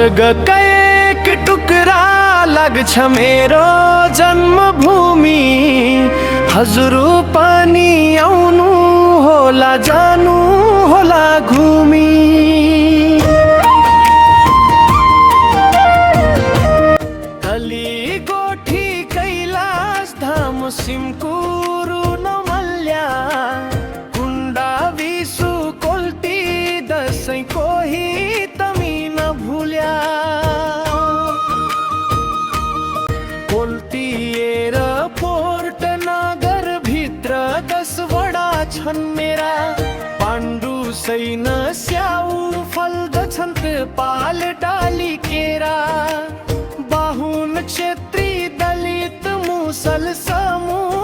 स्वर्ग कैक टुकरा लग छ मेरो जन्मभूमि। हजुर पनि आउनु होला जानु होला घुमी। कली गोठी कैलाश धाम सिमकुरु नमल्या। कुण्डा विसु कोल्टी दसैँ कोही तमी नभुल्या। कोल्टिएर पोर्ट नगर भित्र 10 वडा छन् मेरा। पाण्डु सैन स्याउ फल्दछन् पाल डाली केरा। बाहुन क्षेत्री दलित मुसल समूह